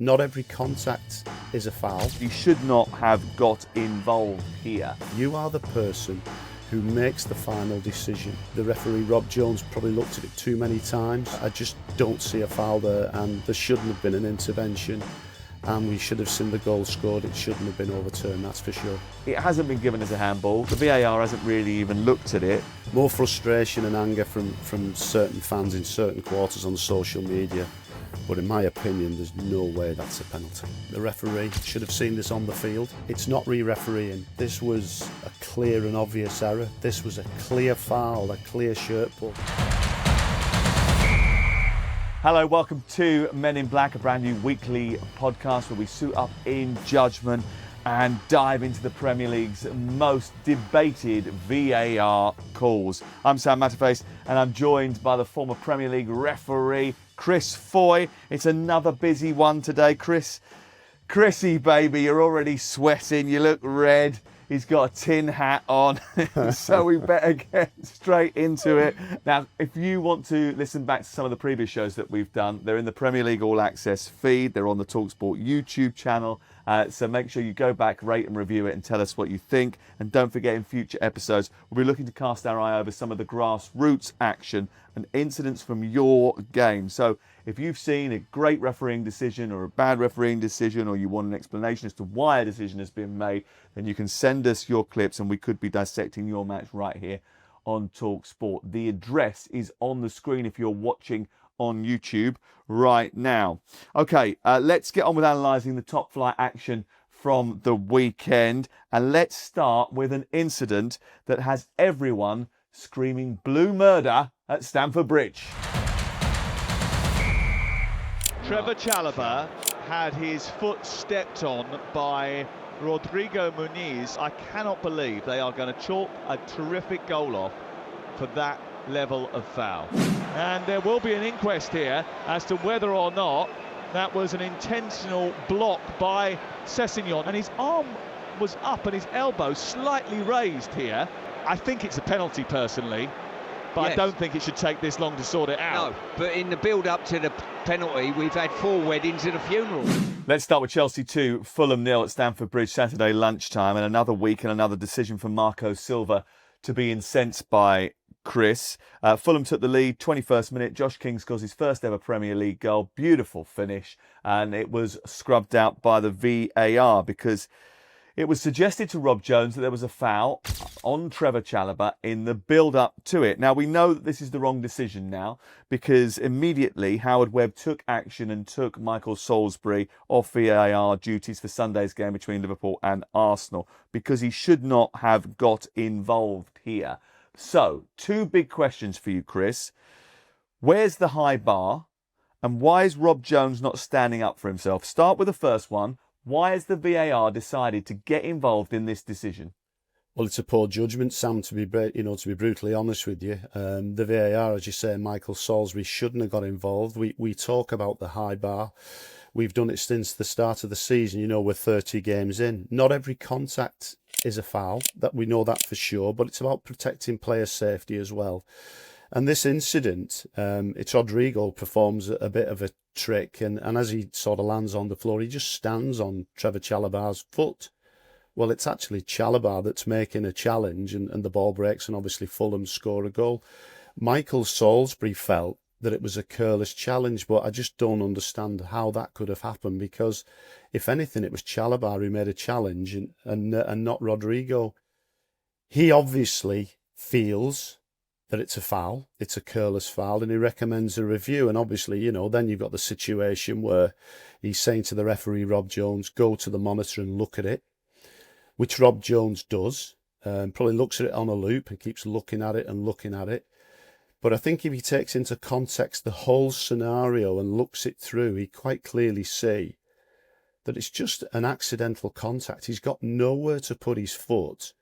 Not every contact is a foul. You should not have got involved here. You are the person who makes the final decision. The referee, Rob Jones, probably looked at it too many times. I just don't see a foul there, and there shouldn't have been an intervention, and we should have seen the goal scored. It shouldn't have been overturned, that's for sure. It hasn't been given as a handball. The VAR hasn't really even looked at it. More frustration and anger from certain fans in certain quarters on social media. But in my opinion, there's no way that's a penalty. The referee should have seen this on the field. It's not re-refereeing. This was a clear and obvious error. This was a clear foul, a clear shirt pull. Hello, welcome to Men in Black, a brand new weekly podcast where we suit up in judgment and dive into the Premier League's most debated VAR calls. I'm Sam Matterface and I'm joined by the former Premier League referee, Chris Foy. It's another busy one today. Chrissy baby, you're already sweating, you look red. He's got a tin hat on, so we better get straight into it. Now, if you want to listen back to some of the previous shows that we've done, they're in the Premier League All Access feed. They're on the talkSPORT YouTube channel. So make sure you go back, rate and review it and tell us what you think. And don't forget, in future episodes, we'll be looking to cast our eye over some of the grassroots action and incidents from your game. So if you've seen a great refereeing decision or a bad refereeing decision, or you want an explanation as to why a decision has been made, then you can send us your clips and we could be dissecting your match right here on talkSPORT. The address is on the screen if you're watching on YouTube right now. Okay, let's get on with analysing the top flight action from the weekend. And let's start with an incident that has everyone screaming blue murder at Stamford Bridge. Trevor Chalobah had his foot stepped on by Rodrigo Muniz. I cannot believe they are going to chalk a terrific goal off for that level of foul. And there will be an inquest here as to whether or not that was an intentional block by Sessegnon, and his arm was up and his elbow slightly raised here. I think it's a penalty personally, but yes. I don't think it should take this long to sort it out. No, but in the build-up to the penalty, we've had 4 weddings and a funeral. Let's start with Chelsea 2, Fulham 0 at Stamford Bridge Saturday lunchtime, and another week and another decision from Marco Silva to be incensed by Chris. Fulham took the lead, 21st minute. Josh King scores his first ever Premier League goal. Beautiful finish, and it was scrubbed out by the VAR because it was suggested to Rob Jones that there was a foul on Trevor Chalobah in the build-up to it. Now, we know that this is the wrong decision now because immediately Howard Webb took action and took Michael Salisbury off VAR duties for Sunday's game between Liverpool and Arsenal because he should not have got involved here. So, 2 big questions for you, Chris. Where's the high bar? And why is Rob Jones not standing up for himself? Start with the first one. Why has the VAR decided to get involved in this decision? Well, it's a poor judgment, Sam, to be brutally honest with you. The VAR, as you say, Michael Salisbury shouldn't have got involved. We talk about the high bar. We've done it since the start of the season. We're 30 games in. Not every contact is a foul. That we know that for sure, but it's about protecting player safety as well. And this incident, it's Rodrigo performs a bit of a trick, and as he sort of lands on the floor, he just stands on Trevor Chalobah's foot. Well, it's actually Chalobah that's making a challenge, and the ball breaks, and obviously Fulham score a goal. Michael Salisbury felt that it was a careless challenge, but I just don't understand how that could have happened, because if anything, it was Chalobah who made a challenge and not Rodrigo. He obviously feels that it's a foul, it's a careless foul, and he recommends a review. And obviously, then you've got the situation where he's saying to the referee, Rob Jones, go to the monitor and look at it, which Rob Jones does, probably looks at it on a loop and keeps looking at it and looking at it. But I think if he takes into context the whole scenario and looks it through, he quite clearly see that it's just an accidental contact. He's got nowhere to put his foot,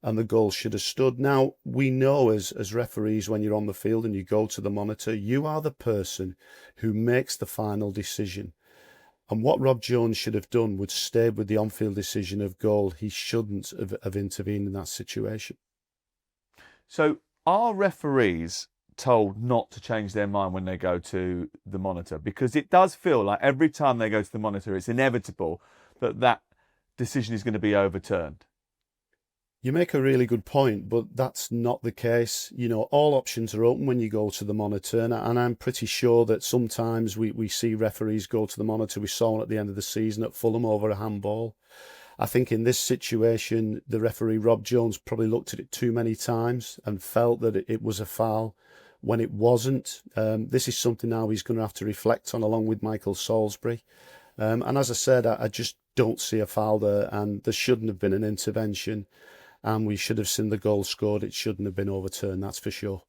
and the goal should have stood. Now, we know as referees, when you're on the field and you go to the monitor, you are the person who makes the final decision. And what Rob Jones should have done would stay with the on-field decision of goal. He shouldn't have intervened in that situation. So are referees told not to change their mind when they go to the monitor? Because it does feel like every time they go to the monitor, it's inevitable that that decision is going to be overturned. You make a really good point, but that's not the case. You know, all options are open when you go to the monitor, and I'm pretty sure that sometimes we see referees go to the monitor. We saw one at the end of the season at Fulham over a handball. I think in this situation, the referee, Rob Jones, probably looked at it too many times and felt that it was a foul when it wasn't. This is something now he's going to have to reflect on along with Michael Salisbury. And as I said, I just don't see a foul there, and there shouldn't have been an intervention. And we should have seen the goal scored. It shouldn't have been overturned, that's for sure.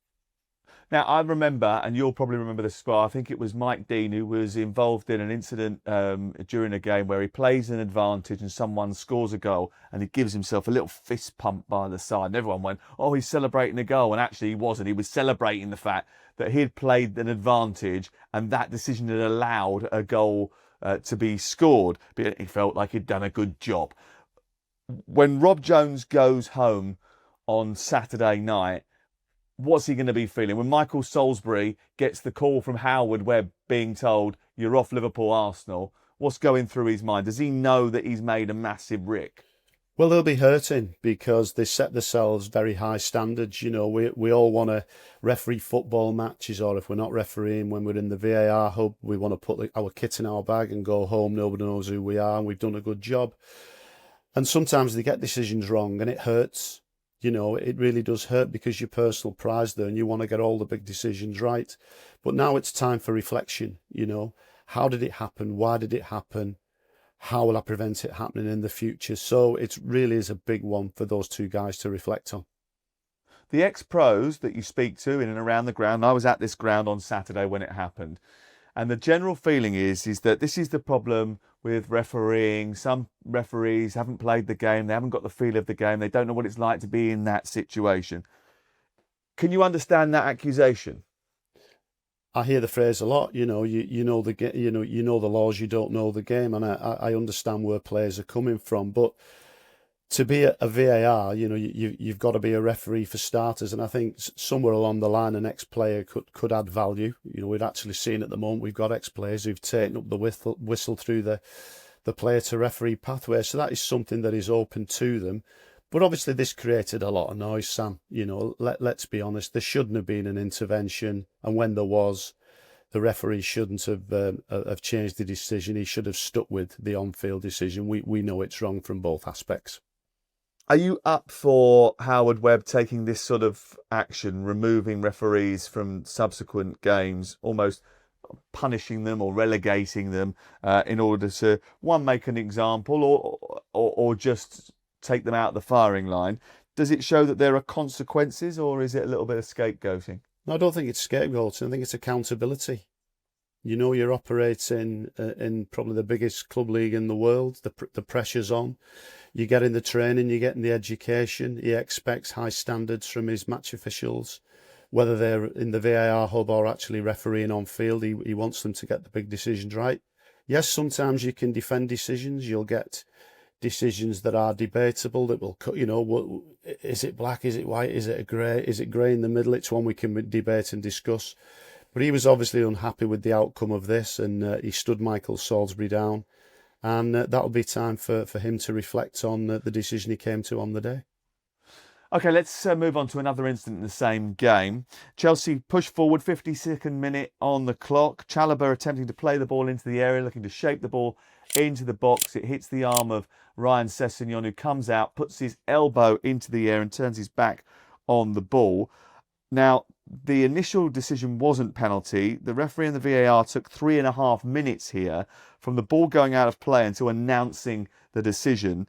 Now, I remember, and you'll probably remember this as well, I think it was Mike Dean who was involved in an incident during a game where he plays an advantage and someone scores a goal and he gives himself a little fist pump by the side. And everyone went, oh, he's celebrating a goal. And actually he wasn't. He was celebrating the fact that he'd played an advantage and that decision had allowed a goal to be scored. But he felt like he'd done a good job. When Rob Jones goes home on Saturday night, what's he going to be feeling? When Michael Salisbury gets the call from Howard Webb being told, you're off Liverpool Arsenal, what's going through his mind? Does he know that he's made a massive rick? Well, they'll be hurting because they set themselves very high standards. You know, we all want to referee football matches, or if we're not refereeing, when we're in the VAR hub, we want to put our kit in our bag and go home. Nobody knows who we are and we've done a good job. And sometimes they get decisions wrong and it hurts. You know, it really does hurt because your personal pride's there and you want to get all the big decisions right. But now it's time for reflection. You know, how did it happen? Why did it happen? How will I prevent it happening in the future? So it really is a big one for those two guys to reflect on. The ex-pros that you speak to in and around the ground, I was at this ground on Saturday when it happened. And the general feeling is that this is the problem with refereeing. Some referees haven't played the game. They haven't got the feel of the game. They don't know what it's like to be in that situation. Can you understand that accusation? I hear the phrase a lot. You know, you know the laws. You don't know the game, and I understand where players are coming from. But to be a VAR, you know, you've got to be a referee for starters. And I think somewhere along the line, an ex-player could add value. You know, we've actually seen at the moment, we've got ex-players who've taken up the whistle through the player to referee pathway. So that is something that is open to them. But obviously this created a lot of noise, Sam. You know, let's be honest, there shouldn't have been an intervention. And when there was, the referee shouldn't have changed the decision. He should have stuck with the on-field decision. We know it's wrong from both aspects. Are you up for Howard Webb taking this sort of action, removing referees from subsequent games, almost punishing them or relegating them in order to, one, make an example or just take them out of the firing line? Does it show that there are consequences, or is it a little bit of scapegoating? No, I don't think it's scapegoating. I think it's accountability. You know, you're operating in probably the biggest club league in the world. The pressure's on. You get in the training, you get in the education. He expects high standards from his match officials, whether they're in the VAR hub or actually refereeing on field. He wants them to get the big decisions right. Yes, sometimes you can defend decisions. You'll get decisions that are debatable, that will, you know, is it black, is it white, is it grey in the middle? It's one we can debate and discuss. But he was obviously unhappy with the outcome of this, and he stood Michael Salisbury down. And that'll be time for him to reflect on the decision he came to on the day. OK, let's move on to another incident in the same game. Chelsea push forward, 52nd minute on the clock. Chalobah attempting to play the ball into the area, looking to shape the ball into the box. It hits the arm of Ryan Sessegnon, who comes out, puts his elbow into the air and turns his back on the ball. Now, the initial decision wasn't penalty. The referee and the VAR took 3.5 minutes here from the ball going out of play until announcing the decision.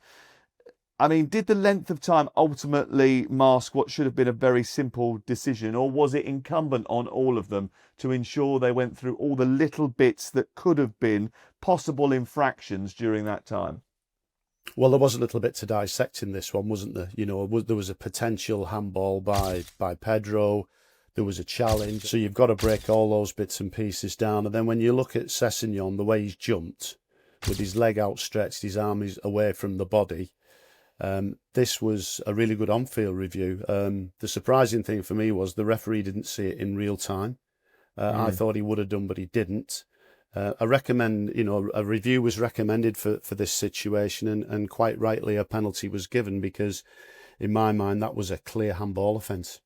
I mean, did the length of time ultimately mask what should have been a very simple decision, or was it incumbent on all of them to ensure they went through all the little bits that could have been possible infractions during that time? Well, there was a little bit to dissect in this one, wasn't there? You know, there was a potential handball by Pedro. There was a challenge. So you've got to break all those bits and pieces down. And then when you look at Sessegnon, the way he's jumped, with his leg outstretched, his arm is away from the body, This was a really good on-field review. The surprising thing for me was the referee didn't see it in real time. I thought he would have done, but he didn't. I recommend, a review was recommended for this situation, and quite rightly a penalty was given, because in my mind that was a clear handball offence.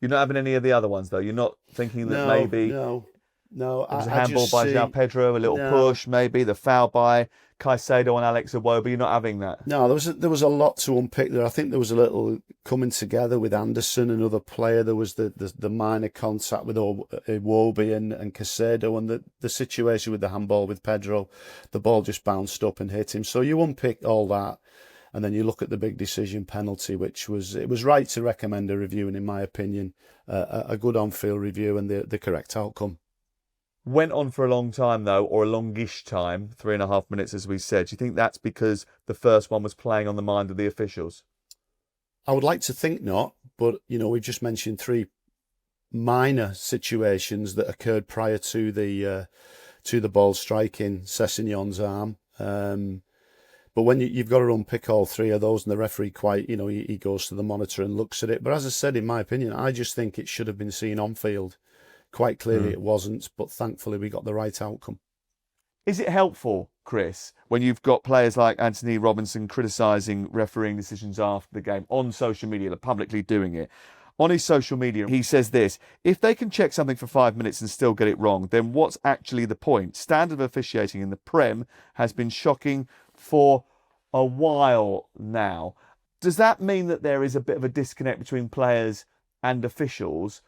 You're not having any of the other ones, though? You're not thinking that maybe... No. It was a handball by João Pedro, a little push, maybe the foul by Caicedo and Alex Iwobi. You're not having that. No, there was a lot to unpick there. I think there was a little coming together with Anderson, another player. There was the minor contact with Iwobi and Caicedo, and the situation with the handball with Pedro. The ball just bounced up and hit him. So you unpick all that, and then you look at the big decision penalty, which it was right to recommend a review, and in my opinion, a good on-field review and the correct outcome. Went on for a long time, though, or a longish time, 3.5 minutes, as we said. Do you think that's because the first one was playing on the mind of the officials? I would like to think not, but, we've just mentioned 3 minor situations that occurred prior to the ball striking Sessegnon's arm. But when you've got to unpick all 3 of those, and the referee he goes to the monitor and looks at it. But as I said, in my opinion, I just think it should have been seen on field. Quite clearly it wasn't, but thankfully we got the right outcome. Is it helpful, Chris, when you've got players like Anthony Robinson criticising refereeing decisions after the game on social media, like publicly doing it? On his social media, he says this: if they can check something for 5 minutes and still get it wrong, then what's actually the point? Standard of officiating in the Prem has been shocking for a while now. Does that mean that there is a bit of a disconnect between players and officials?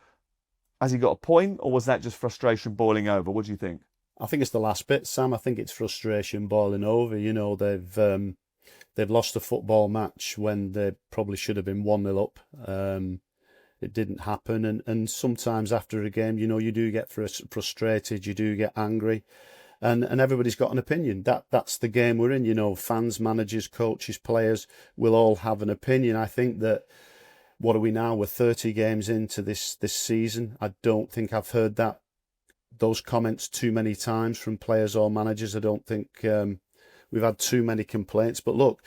Has he got a point, or was that just frustration boiling over? What do you think? I think it's the last bit, Sam. I think it's frustration boiling over. They've lost a football match when they probably should have been 1-0 up. It didn't happen, and sometimes after a game, you do get frustrated, you do get angry, and everybody's got an opinion. That's the game we're in. Fans, managers, coaches, players will all have an opinion. I think that. What are we now? We're 30 games into this season. I don't think I've heard those comments too many times from players or managers. I don't think we've had too many complaints. But look,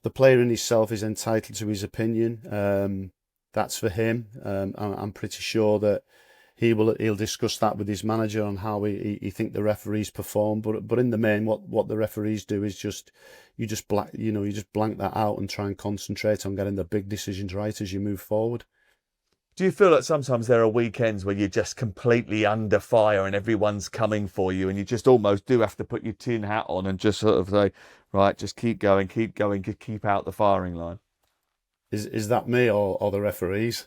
the player in himself is entitled to his opinion. That's for him. I'm pretty sure that he'll discuss that with his manager on how he think the referees perform. But in the main, what the referees do is you just blank that out and try and concentrate on getting the big decisions right as you move forward. Do you feel like sometimes there are weekends where you're just completely under fire and everyone's coming for you, and you just almost do have to put your tin hat on and just sort of say, right, just keep going, keep out the firing line? Is that me or the referees?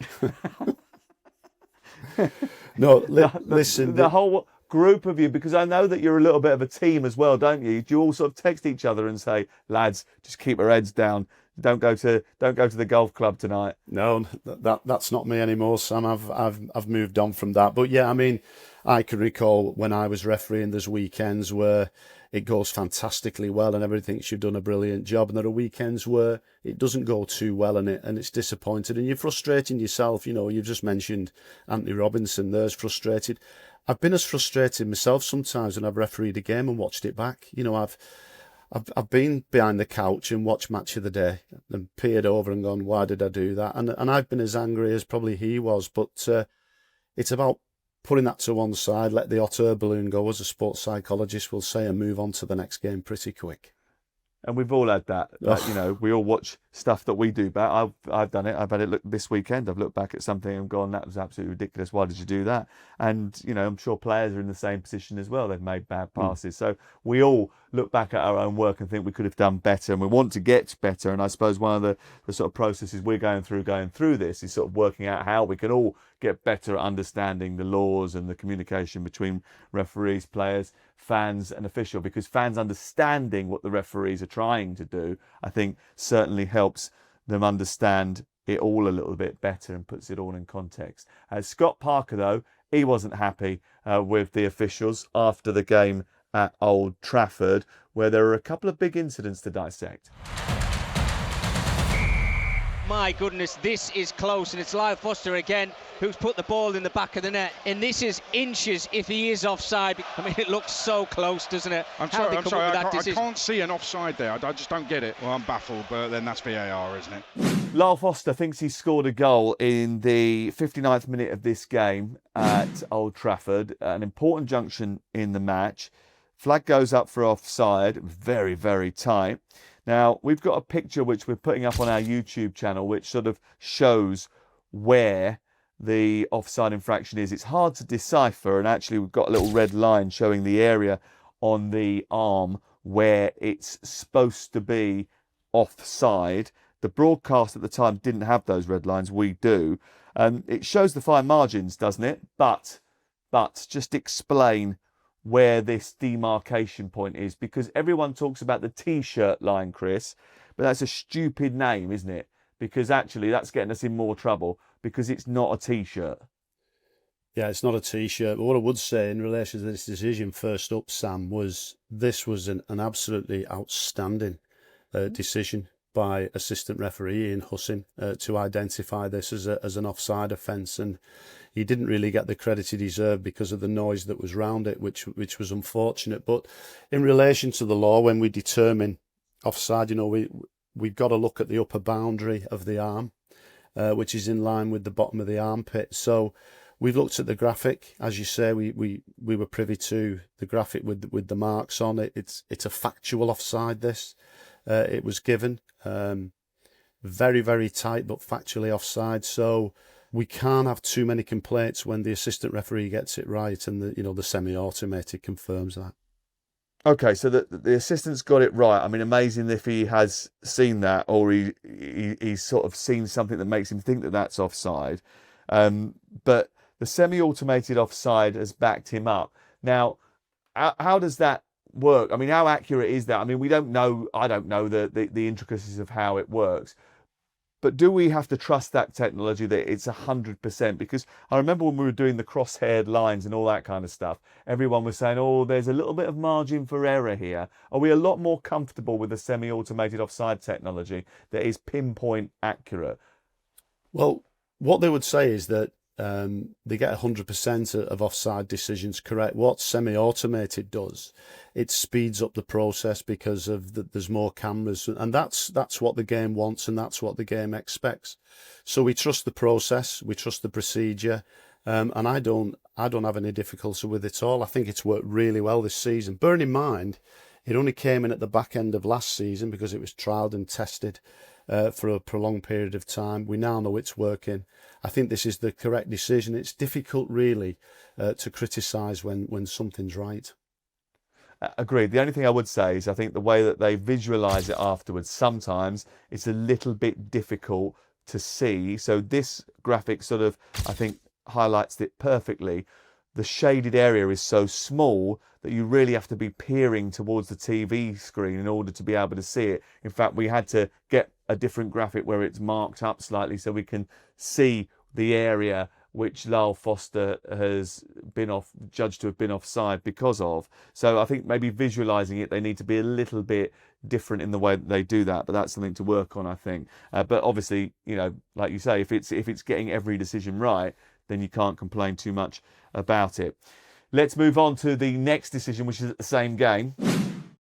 No, listen. The whole group of you, because I know that you're a little bit of a team as well, don't you? Do you all sort of text each other and say, lads, just keep our heads down. Don't go to the golf club tonight? No, that's not me anymore, Sam. I've moved on from that. But yeah, I mean, I can recall when I was refereeing, there's weekends where it goes fantastically well and everybody thinks you've done a brilliant job, and there are weekends where it doesn't go too well and it's disappointed and you're frustrating yourself. You've just mentioned Anthony Robinson. There's frustrated. I've been as frustrated myself sometimes when I've refereed a game and watched it back. I've been behind the couch and watched Match of the Day and peered over and gone, why did I do that? And I've been as angry as probably he was. But it's about putting that to one side, let the hot air balloon go, as a sports psychologist will say, and move on to the next game pretty quick. And we've all had that. We all watch stuff that we do back. I've done it. I've had it look this weekend. I've looked back at something and gone, that was absolutely ridiculous. Why did you do that? And, I'm sure players are in the same position as well. They've made bad passes. So we all look back at our own work and think we could have done better, and we want to get better. And I suppose one of the sort of processes we're going through this is sort of working out how we can all get better at understanding the laws and the communication between referees, players, fans and official, because fans understanding what the referees are trying to do, I think certainly helps them understand it all a little bit better and puts it all in context. Scott Parker, though, he wasn't happy with the officials after the game at Old Trafford, where there were a couple of big incidents to dissect. My goodness, this is close, and it's Lyle Foster again who's put the ball in the back of the net, and this is inches if he is offside. I mean, it looks so close, doesn't it? I'm sorry, I can't see an offside there. I just don't get it. Well, I'm baffled, but then that's VAR, isn't it? Lyle Foster thinks he scored a goal in the 59th minute of this game at Old Trafford, an important junction in the match. Flag goes up for offside, very, very tight. Now, we've got a picture which we're putting up on our YouTube channel which sort of shows where the offside infraction is. It's hard to decipher, and actually we've got a little red line showing the area on the arm where it's supposed to be offside. The broadcast at the time didn't have those red lines, we do. It shows the fine margins, doesn't it? But just explain where this demarcation point is, because everyone talks about the T-shirt line, Chris, but that's a stupid name, isn't it? Because actually that's getting us in more trouble, because it's not a T-shirt. Yeah, it's not a T-shirt. But what I would say in relation to this decision, first up, Sam, was this was an absolutely outstanding decision by assistant referee Ian Hussin to identify this as an offside offence, and he didn't really get the credit he deserved because of the noise that was round it, which was unfortunate. But in relation to the law, when we determine offside, you know, we've got to look at the upper boundary of the arm, which is in line with the bottom of the armpit. So we've looked at the graphic, as you say. We were privy to the graphic with the marks on it. It's a factual offside. This it was given very, very tight, but factually offside. So we can't have too many complaints when the assistant referee gets it right, and the semi-automated confirms that. Okay, so the assistant's got it right. I mean, amazing if he has seen that, or he's sort of seen something that makes him think that that's offside. But the semi-automated offside has backed him up. Now, how does that work? I mean, how accurate is that? I mean, we don't know. I don't know the intricacies of how it works. But do we have to trust that technology that it's 100%? Because I remember when we were doing the cross-haired lines and all that kind of stuff, everyone was saying, oh, there's a little bit of margin for error here. Are we a lot more comfortable with the semi-automated offside technology that is pinpoint accurate? Well, what they would say is that they get 100% of offside decisions correct. What semi-automated does, it speeds up the process because of there's more cameras, and that's what the game wants, and that's what the game expects. So we trust the process, we trust the procedure, and I don't have any difficulty with it at all. I think it's worked really well this season. Bearing in mind, it only came in at the back end of last season because it was trialled and tested for a prolonged period of time. We now know it's working. I think this is the correct decision. It's difficult, really, to criticise when something's right. Agreed. The only thing I would say is I think the way that they visualise it afterwards, sometimes it's a little bit difficult to see. So this graphic sort of, I think, highlights it perfectly. The shaded area is so small that you really have to be peering towards the TV screen in order to be able to see it. In fact, we had to get a different graphic where it's marked up slightly so we can see the area which Lyle Foster has been judged to have been offside because of. So I think maybe visualising it, they need to be a little bit different in the way that they do that, but that's something to work on, I think. But obviously, like you say, if it's getting every decision right, then you can't complain too much about it. Let's move on to the next decision, which is at the same game.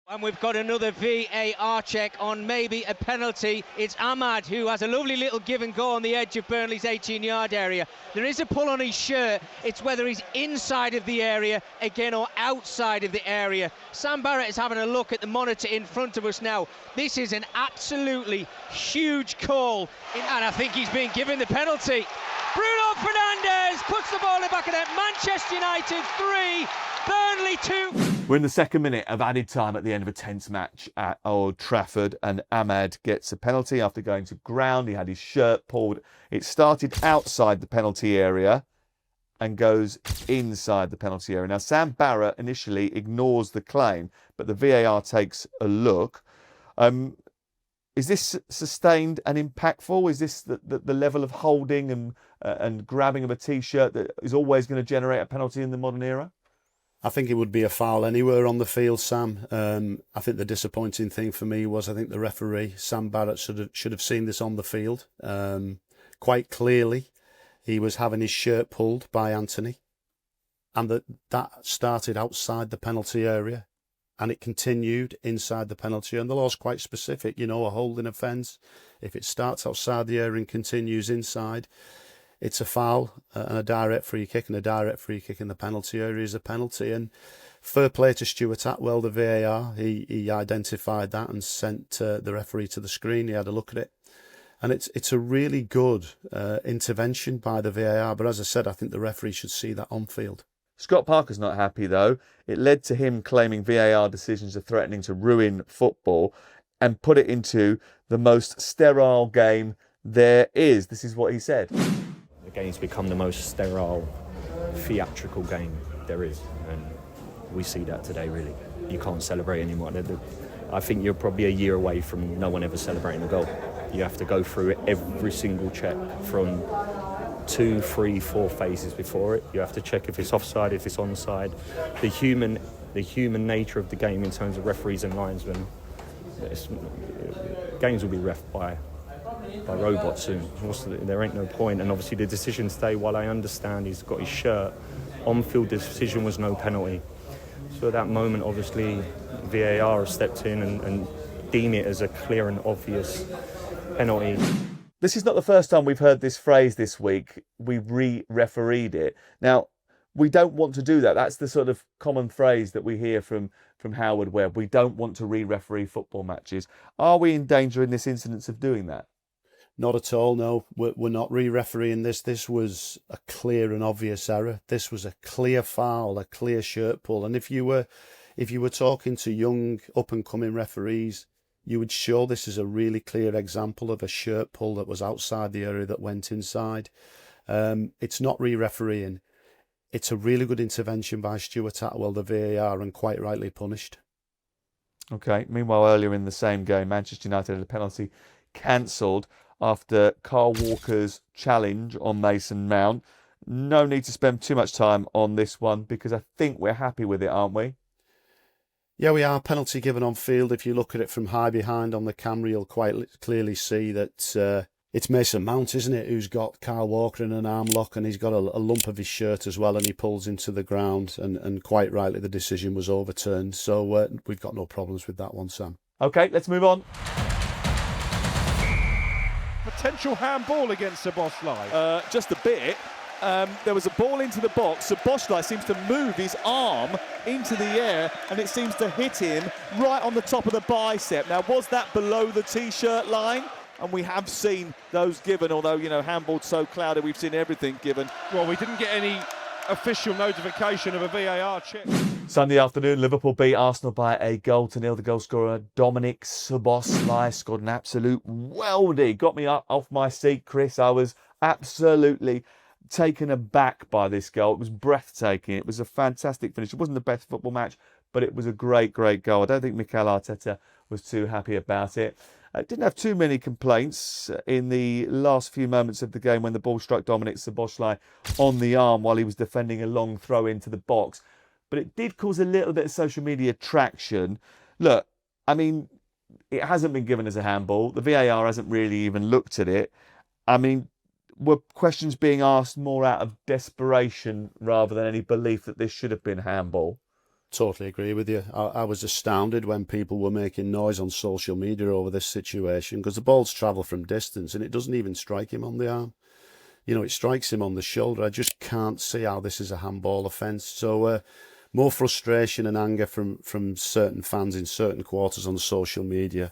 And we've got another VAR check on maybe a penalty. It's Ahmad who has a lovely little give and go on the edge of Burnley's 18-yard area. There is a pull on his shirt. It's whether he's inside of the area again or outside of the area. Sam Barrett is having a look at the monitor in front of us now. This is an absolutely huge call, and I think he's been given the penalty. Bruno Fernandes puts the ball in the back of net. Manchester United 3, Burnley 2. We're in the second minute of added time at the end of a tense match at Old Trafford, and Ahmad gets a penalty after going to ground. He had his shirt pulled. It started outside the penalty area and goes inside the penalty area. Now, Sam Barrett initially ignores the claim, but the VAR takes a look. Is this sustained and impactful? Is this the level of holding and grabbing of a T-shirt that is always going to generate a penalty in the modern era? I think it would be a foul anywhere on the field, Sam. I think the disappointing thing for me was I think the referee, Sam Barrett, should have seen this on the field. Quite clearly, he was having his shirt pulled by Anthony, and that started outside the penalty area, and it continued inside the penalty area. And the law's quite specific, a holding offence. If it starts outside the area and continues inside, it's a foul, and a direct free kick, and a direct free kick in the penalty area is a penalty. And fair play to Stuart Atwell, the VAR. He identified that and sent the referee to the screen. He had a look at it. And it's a really good intervention by the VAR. But as I said, I think the referee should see that on field. Scott Parker's not happy, though. It led to him claiming VAR decisions are threatening to ruin football and put it into the most sterile game there is. This is what he said. The game's become the most sterile, theatrical game there is. And we see that today, really. You can't celebrate anymore. I think you're probably a year away from no one ever celebrating a goal. You have to go through every single check from 2, 3, 4 phases before it. You have to check if it's offside, if it's onside. The human nature of the game in terms of referees and linesmen. Games will be ref by robots soon. There ain't no point. And obviously the decision today, while I understand he's got his shirt, on-field decision was no penalty. So at that moment, obviously, VAR has stepped in and deemed it as a clear and obvious penalty. This is not the first time we've heard this phrase this week. We've re-refereed it. Now, we don't want to do that. That's the sort of common phrase that we hear from Howard Webb. We don't want to re-referee football matches. Are we in danger in this instance of doing that? Not at all, no. We're not re-refereeing this. This was a clear and obvious error. This was a clear foul, a clear shirt pull. And if you were talking to young, up-and-coming referees, you would show this is a really clear example of a shirt pull that was outside the area that went inside. It's not re-refereeing. It's a really good intervention by Stuart Atwell, the VAR, and quite rightly punished. Okay. Meanwhile, earlier in the same game, Manchester United had a penalty cancelled after Carl Walker's challenge on Mason Mount. No need to spend too much time on this one because I think we're happy with it, aren't we? Yeah, we are. Penalty given on field. If you look at it from high behind on the camera, you'll quite clearly see that it's Mason Mount, isn't it, who's got Kyle Walker in an arm lock, and he's got a lump of his shirt as well, and he pulls into the ground, and quite rightly the decision was overturned. So we've got no problems with that one, Sam. Okay, let's move on. Potential handball against Szoboszlai. Just a bit. There was a ball into the box. Szoboszlai seems to move his arm into the air, and it seems to hit him right on the top of the bicep. Now, was that below the T-shirt line? And we have seen those given, although, handball's so cloudy, we've seen everything given. Well, we didn't get any official notification of a VAR check. Sunday afternoon, Liverpool beat Arsenal by 1-0. The goal scorer, Dominic Szoboszlai, scored an absolute weldy. Got me up off my seat, Chris. I was absolutely taken aback by this goal. It was breathtaking. It was a fantastic finish. It wasn't the best football match, but it was a great, great goal. I don't think Mikel Arteta was too happy about it. Didn't have too many complaints in the last few moments of the game when the ball struck Dominic Szoboszlai on the arm while he was defending a long throw into the box. But it did cause a little bit of social media traction. Look, I mean, it hasn't been given as a handball. The VAR hasn't really even looked at it. I mean, were questions being asked more out of desperation rather than any belief that this should have been handball? Totally agree with you. I was astounded when people were making noise on social media over this situation because the balls travel from distance and it doesn't even strike him on the arm. It strikes him on the shoulder. I just can't see how this is a handball offence. So more frustration and anger from certain fans in certain quarters on social media.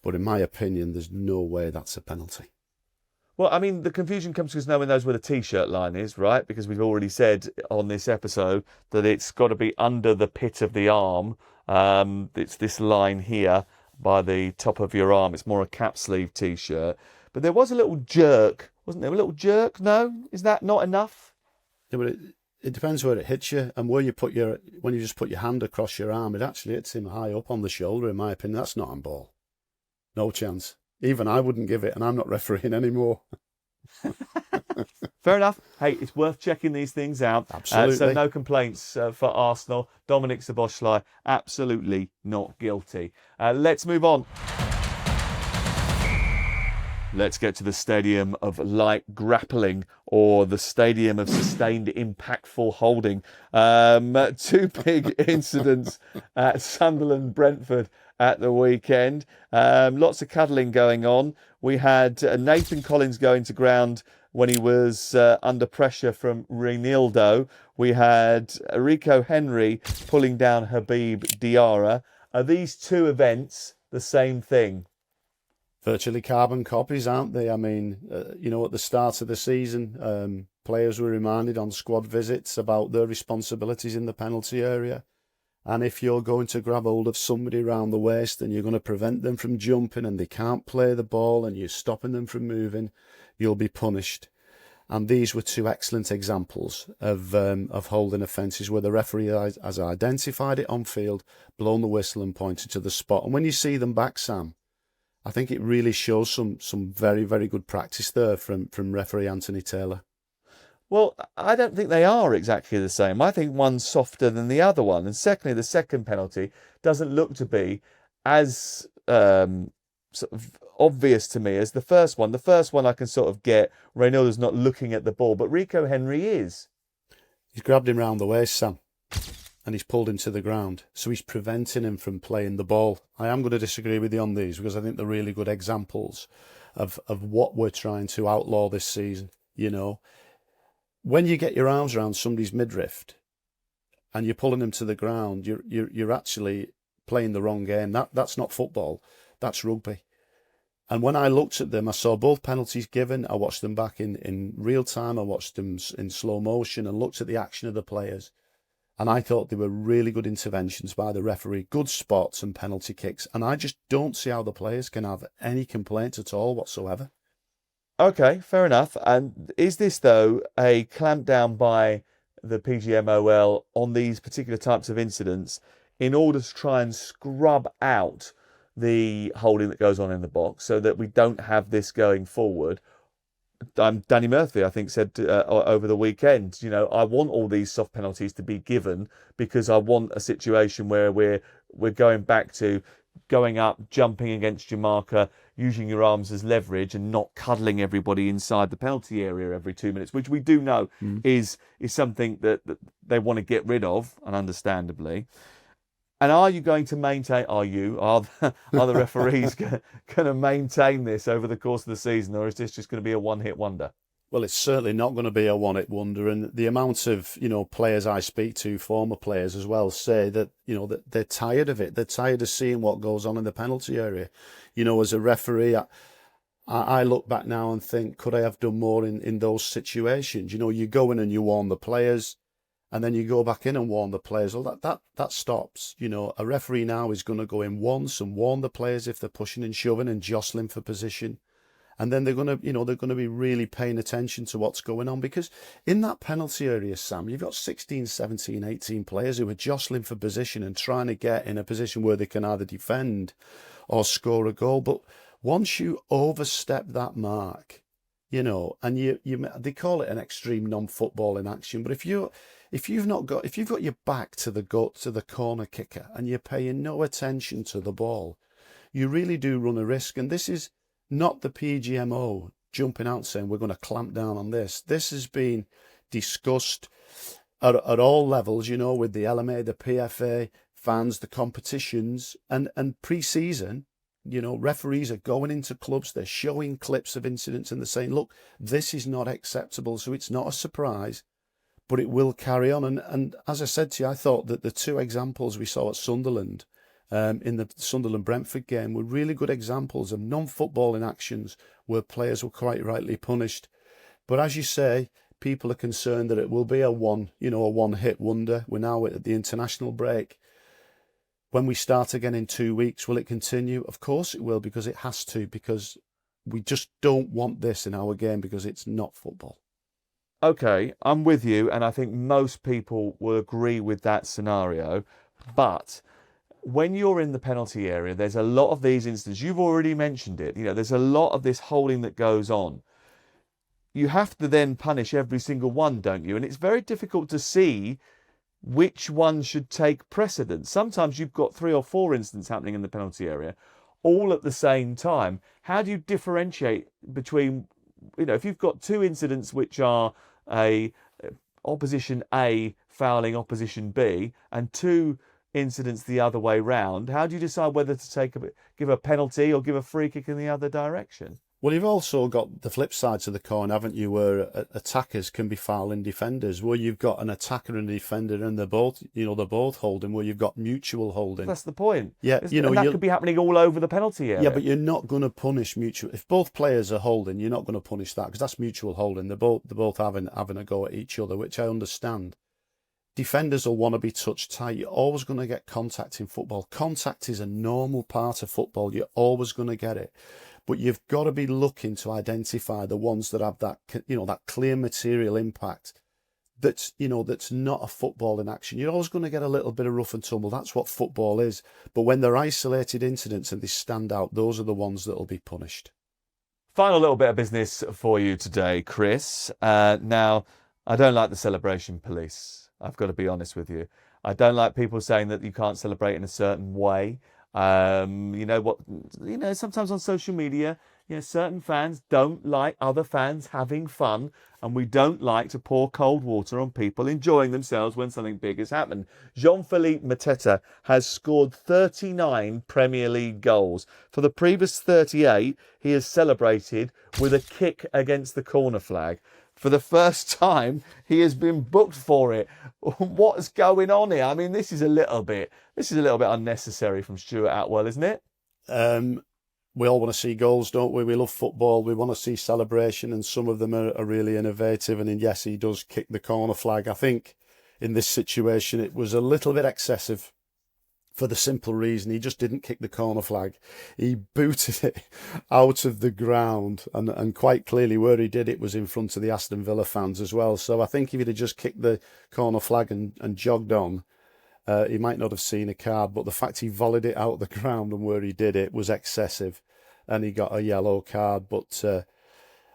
But in my opinion, there's no way that's a penalty. Well, I mean, the confusion comes because no one knows where the T-shirt line is, right? Because we've already said on this episode that it's got to be under the pit of the arm. It's this line here by the top of your arm. It's more a cap sleeve T-shirt. But there was a little jerk, wasn't there? A little jerk? No? Is that not enough? Yeah, but it depends where it hits you and where when you just put your hand across your arm, it actually hits him high up on the shoulder, in my opinion. That's not handball. No chance. Even I wouldn't give it, and I'm not refereeing anymore. Fair enough. Hey, it's worth checking these things out. Absolutely. So no complaints for Arsenal. Dominic Szoboszlai, absolutely not guilty. Let's move on. Let's get to the stadium of light grappling, or the stadium of sustained impactful holding. Two big incidents at Sunderland Brentford at the weekend. Lots of cuddling going on. We had Nathan Collins going to ground when he was under pressure from Reinildo. We had Rico Henry pulling down Habib Diarra. Are these two events the same thing? Virtually carbon copies, aren't they? I mean, at the start of the season, players were reminded on squad visits about their responsibilities in the penalty area. And if you're going to grab hold of somebody around the waist and you're going to prevent them from jumping and they can't play the ball and you're stopping them from moving, you'll be punished. And these were two excellent examples of holding offences where the referee has identified it on field, blown the whistle and pointed to the spot. And when you see them back, Sam, I think it really shows some very, very good practice there from referee Anthony Taylor. Well, I don't think they are exactly the same. I think one's softer than the other one. And secondly, the second penalty doesn't look to be as sort of obvious to me as the first one. The first one I can sort of get. Reinildo's not looking at the ball, but Rico Henry is. He's grabbed him round the waist, Sam, and he's pulled him to the ground. So he's preventing him from playing the ball. I am going to disagree with you on these because I think they're really good examples of what we're trying to outlaw this season. When you get your arms around somebody's midriff and you're pulling them to the ground, you're actually playing the wrong game. That's not football. That's rugby. And when I looked at them, I saw both penalties given. I watched them back in real time. I watched them in slow motion and looked at the action of the players. And I thought they were really good interventions by the referee, good spots and penalty kicks. And I just don't see how the players can have any complaints at all whatsoever. Okay, fair enough. And is this, though, a clampdown by the PGMOL on these particular types of incidents in order to try and scrub out the holding that goes on in the box so that we don't have this going forward? Danny Murphy, I think, said over the weekend, I want all these soft penalties to be given because I want a situation where we're going back to going up, jumping against your marker, using your arms as leverage and not cuddling everybody inside the penalty area every 2 minutes, which we do know is something that they want to get rid of, and understandably. And are you going to maintain, are the referees going to maintain this over the course of the season, or is this just going to be a one-hit wonder? Well, it's certainly not going to be a one-hit wonder. And the amount of, players I speak to, former players as well, say that, that they're tired of it. They're tired of seeing what goes on in the penalty area. As a referee, I look back now and think, could I have done more in those situations? You go in and you warn the players, and then you go back in and warn the players. Well, that stops. A referee now is going to go in once and warn the players if they're pushing and shoving and jostling for position. And then they're going to be really paying attention to what's going on, because in that penalty area, Sam, you've got 16, 17, 18 players who are jostling for position and trying to get in a position where they can either defend or score a goal. But once you overstep that mark, and they call it an extreme non-footballing action, but if you've got your back to the corner kicker and you're paying no attention to the ball, you really do run a risk. And this is not the PGMO jumping out saying we're going to clamp down on this. This has been discussed at all levels, with the LMA, the PFA, fans, the competitions, and pre-season. Referees are going into clubs, they're showing clips of incidents and they're saying, look, this is not acceptable. So it's not a surprise, but it will carry on. And as I said to you, I thought that the two examples we saw at Sunderland, in the Sunderland-Brentford game, were really good examples of non-footballing actions where players were quite rightly punished. But as you say, people are concerned that it will be a one-hit wonder. We're now at the international break. When we start again in 2 weeks, will it continue? Of course it will, because it has to, because we just don't want this in our game, because it's not football. Okay, I'm with you, and I think most people will agree with that scenario. But when you're in the penalty area, there's a lot of these instances. You've already mentioned it. There's a lot of this holding that goes on. you have to then punish every single one, don't you? And it's very difficult to see which one should take precedence. Sometimes you've got 3 or 4 incidents happening in the penalty area all at the same time. How do you differentiate between, if you've got 2 incidents which are opposition A fouling opposition B and 2 incidents the other way round, how do you decide whether to give a penalty or give a free kick in the other direction? Well, you've also got the flip side to the coin, haven't you, where attackers can be fouling defenders, where you've got an attacker and a defender and they're both holding, where you've got mutual holding. That's the point. Yeah, and that could be happening all over the penalty area. Yeah, but you're not going to punish mutual. If both players are holding, you're not going to punish that because that's mutual holding. They're both having a go at each other, which I understand. Defenders will want to be touched tight. You're always going to get contact in football. Contact is a normal part of football. You're always going to get it. But you've got to be looking to identify the ones that have that, that clear material impact. That's not a football in action. You're always going to get a little bit of rough and tumble. That's what football is. But when they're isolated incidents and they stand out, those are the ones that will be punished. Final little bit of business for you today, Chris. Now, I don't like the celebration police. I've got to be honest with you. I don't like people saying that you can't celebrate in a certain way. Sometimes on social media, certain fans don't like other fans having fun, and we don't like to pour cold water on people enjoying themselves when something big has happened. Jean-Philippe Mateta has scored 39 Premier League goals. For the previous 38, he has celebrated with a kick against the corner flag. For the first time, he has been booked for it. What's going on here? I mean, this is a little bit unnecessary from Stuart Atwell, isn't it? We all want to see goals, don't we? We love football. We want to see celebration, and some of them are really innovative. And yes, he does kick the corner flag. I think in this situation, it was a little bit excessive. For the simple reason, he just didn't kick the corner flag. He booted it out of the ground, and quite clearly where he did it was in front of the Aston Villa fans as well. So I think if he'd have just kicked the corner flag and jogged on, he might not have seen a card. But the fact he volleyed it out of the ground and where he did it was excessive, and he got a yellow card. But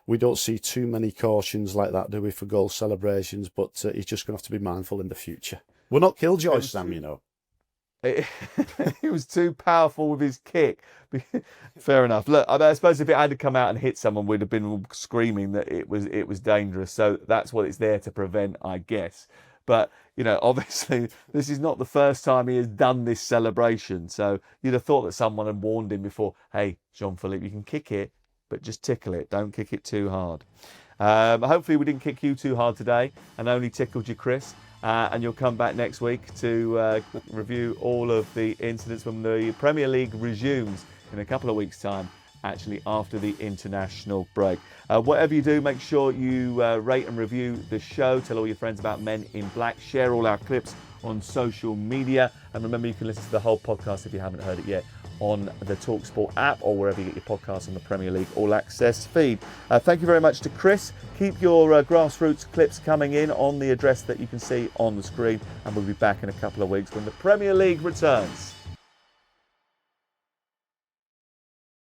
we don't see too many cautions like that, do we, for goal celebrations? But he's just going to have to be mindful in the future. We're not killjoy, Sam, He was too powerful with his kick. Fair enough. Look, I suppose if it had to come out and hit someone, we'd have been screaming that it was dangerous. So that's what it's there to prevent, I guess. But, obviously, this is not the first time he has done this celebration. So you'd have thought that someone had warned him before, hey, Jean-Philippe, you can kick it, but just tickle it. Don't kick it too hard. Hopefully we didn't kick you too hard today and only tickled you, Chris. And you'll come back next week to review all of the incidents when the Premier League resumes in a couple of weeks' time, actually after the international break. Whatever you do, make sure you rate and review the show. Tell all your friends about Men in Black. Share all our clips on social media. And remember, you can listen to the whole podcast if you haven't heard it yet on the talkSPORT app or wherever you get your podcasts on the Premier League All Access feed. Thank you very much to Chris. Keep your grassroots clips coming in on the address that you can see on the screen, and we'll be back in a couple of weeks when the Premier League returns.